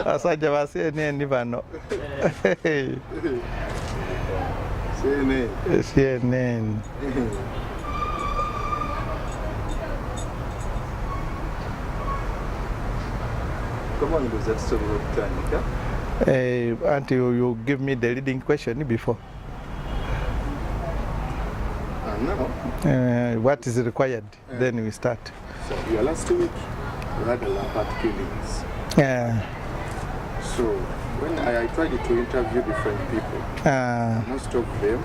Asajja ba CNN bano. CNN. Come on, does that sort of time? Until you give me the leading question before. No. What is required? Then we start. So, your last week, you had a Lampard killings. So, when I tried to interview different people, most of them,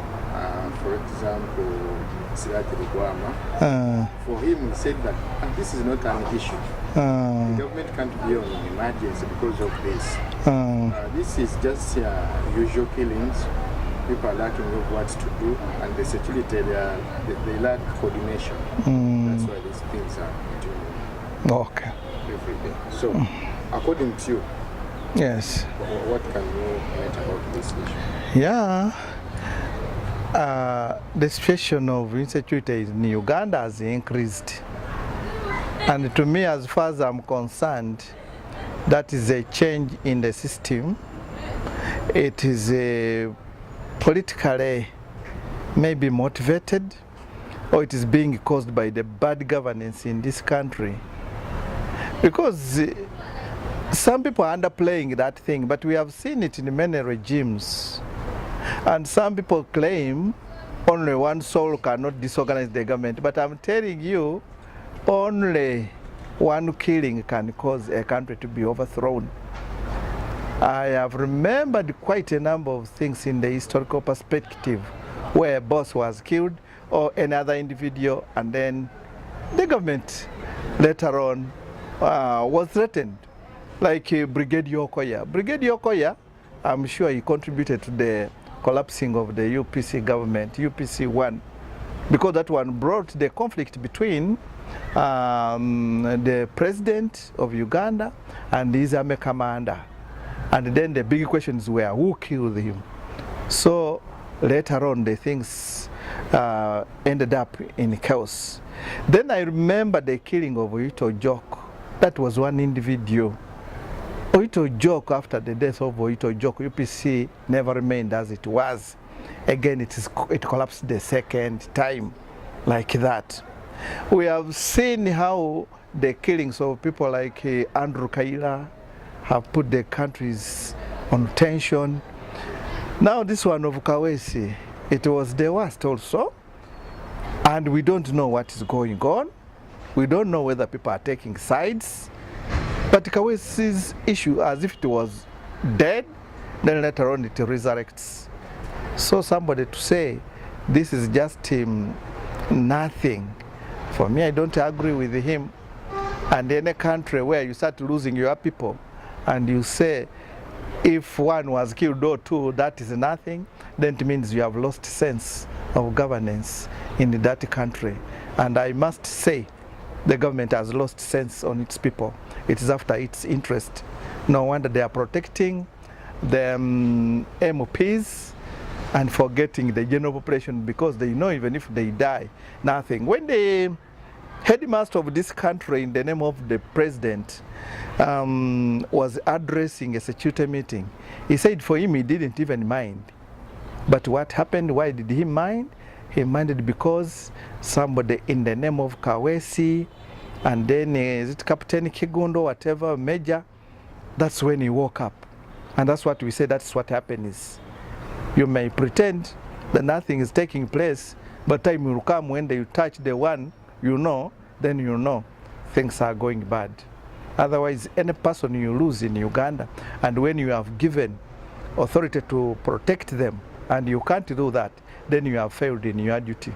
for example, ggwanga, for him, he said that this is not an issue. The government can't be on an emergency because of this. This is just usual killings. People are lacking of what to do, and the security, they lack coordination. That's why these things are doing every day. So, according to you, yes, what can you comment about this issue? Yeah. The situation of insecurity in Uganda has increased. And to me, as far as I'm concerned, that is a change in the system. It is a politically maybe motivated, or it is being caused by the bad governance in this country. Because some people are underplaying that thing, but we have seen it in many regimes. And some people claim only one soul cannot disorganize the government, but I'm telling you, only one killing can cause a country to be overthrown. I have remembered quite a number of things in the historical perspective where a boss was killed or another individual, and then the government later on was threatened, like Brigadier Okoya. Brigadier Okoya, I'm sure he contributed to the collapsing of the UPC government, UPC 1, because that one brought the conflict between the president of Uganda and his army commander. And then the big questions were who killed him. So later on the things ended up in chaos. Then I remember the killing of Oito Jok. That was one individual. Oito Jok, after the death of Oito Jok, UPC never remained as it was. Again, it collapsed the second time like that. We have seen how the killings of people like Andrew Kaila have put the countries on tension. Now this one of Kawesi, it was the worst also. And we don't know what is going on. We don't know whether people are taking sides. But Kawesi's issue, as if it was dead, then later on it resurrects. So somebody to say this is just nothing, for me I don't agree with him. And in a country where you start losing your people and you say if one was killed or two, that is nothing, then it means you have lost sense of governance in that country. And I must say the government has lost sense on its people. It is after its interest. No wonder they are protecting the MPs and forgetting the general population, because they know even if they die, nothing. When the headmaster of this country, in the name of the president, was addressing a security meeting, he said for him he didn't even mind. But what happened? Why did he mind? He minded because somebody in the name of Kawesi, and then is it Captain Kigundo, whatever, Major, that's when he woke up. And that's what we say, that's what happens. You may pretend that nothing is taking place, but time will come when you touch the one you know, then you know things are going bad. Otherwise, any person you lose in Uganda, and when you have given authority to protect them, and you can't do that, then you have failed in your duty.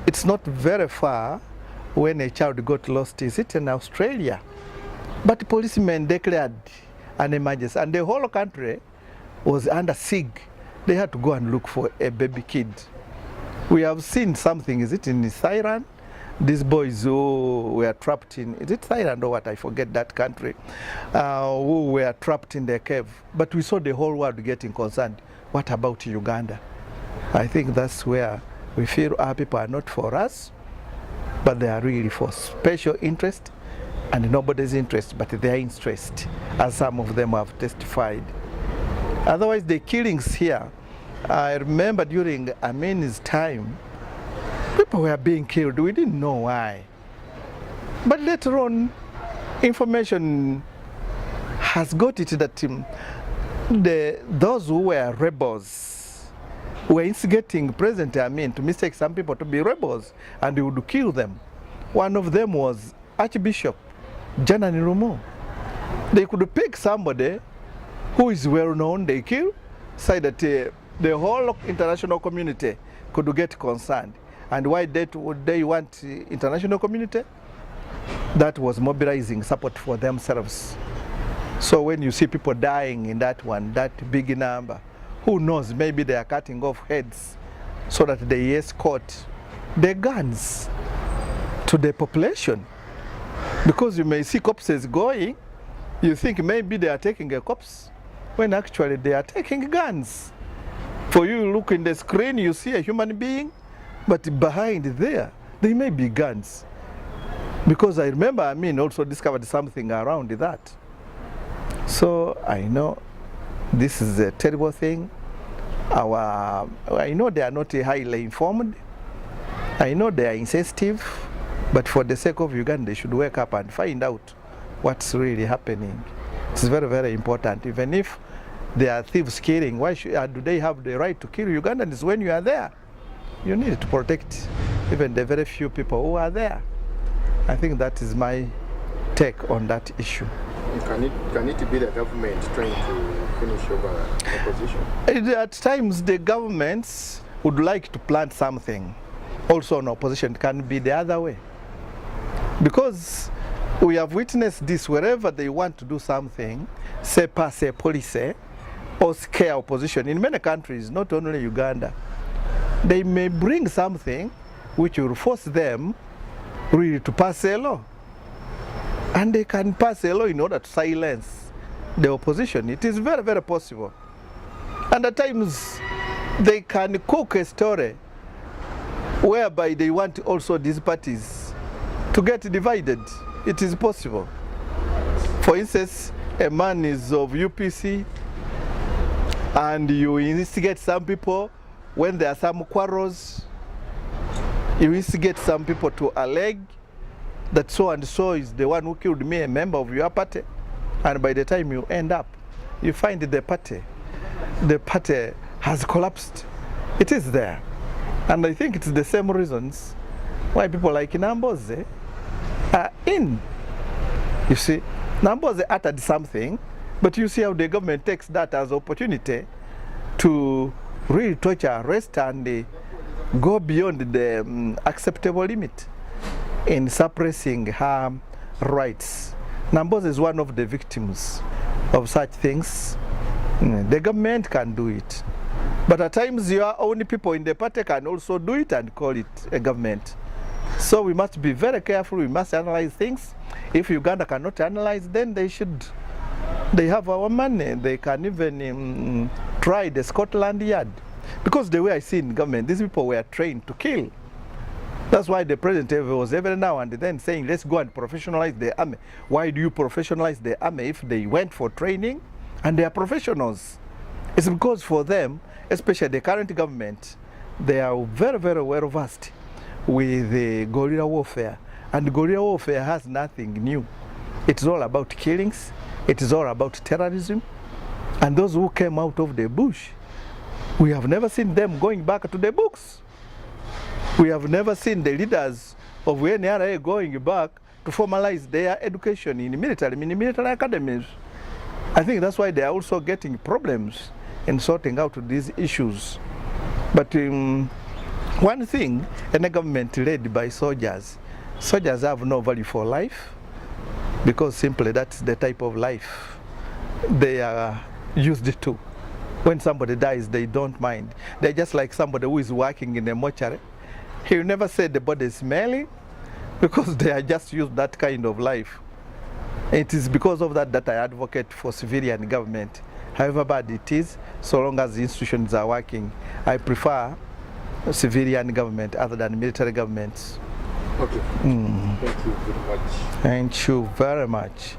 It's not very far when a child got lost. Is it in Australia? But policemen declared an emergency, and the whole country was under siege. They had to go and look for a baby kid. We have seen something, is it in Thailand? These boys who were trapped in, is it Thailand or what? I forget that country, who were trapped in the cave. But we saw the whole world getting concerned. What about Uganda? I think that's where we feel our people are not for us, but they are really for special interest and nobody's interest but their interest, as some of them have testified. Otherwise, the killings here, I remember during Amin's time, people were being killed. We didn't know why. But later on, information has got it that those who were rebels were instigating President Amin to mistake some people to be rebels, and he would kill them. One of them was Archbishop Jana Nirumu. They could pick somebody who is well known, they kill, say that the whole international community could get concerned. And why would they want international community? That was mobilizing support for themselves. So when you see people dying in that one, that big number, who knows, maybe they are cutting off heads so that they escort the guns to the population. Because you may see corpses going, you think maybe they are taking a corpse, when actually they are taking guns. For you look in the screen, you see a human being, but behind there, they may be guns. Because I remember Amin also discovered something around that. So I know this is a terrible thing. I know they are not highly informed. I know they are insensitive, but for the sake of Uganda, they should wake up and find out what's really happening. It's very, very important. Even if they are thieves killing, why do they have the right to kill Ugandans when you are there? You need to protect even the very few people who are there. I think that is my take on that issue. Can it be the government trying to finish over opposition? At times the governments would like to plant something. Also an opposition can be the other way. Because we have witnessed this wherever they want to do something, say pass a policy or scare opposition. In many countries, not only Uganda, they may bring something which will force them really to pass a law. And they can pass a law in order to silence the opposition. It is very, very possible. And at times, they can cook a story whereby they want also these parties to get divided. It is possible. For instance, a man is of UPC, and you instigate some people when there are some quarrels. You instigate some people to allege that so and so is the one who killed me, a member of your party, and by the time you end up, you find the party has collapsed. It is there. And I think it's the same reasons why people like Namboze are in. You see, Namboze uttered something, but you see how the government takes that as opportunity to really torture, arrest, and go beyond the acceptable limit in suppressing her rights. Namboze is one of the victims of such things. The government can do it. But at times your own people in the party can also do it and call it a government. So we must be very careful, we must analyze things. If Uganda cannot analyze, then they have our money. They can even try the Scotland Yard. Because the way I see in government, these people were trained to kill. That's why the president was every now and then saying, let's go and professionalize the army. Why do you professionalize the army if they went for training and they are professionals? It's because for them, especially the current government, they are very, very well versed with the guerrilla warfare. And guerrilla warfare has nothing new. It's all about killings. It is all about terrorism. And those who came out of the bush, we have never seen them going back to the books. We have never seen the leaders of NRA going back to formalize their education in military academies. I think that's why they are also getting problems in sorting out these issues. But one thing, in a government led by soldiers have no value for life, because simply that's the type of life they are used to. When somebody dies, they don't mind. They're just like somebody who is working in a mortuary. He will never say the body is smelling, because they are just used that kind of life. It is because of that that I advocate for civilian government. However bad it is, so long as the institutions are working, I prefer civilian government other than military governments. Okay. Thank you very much. Thank you very much.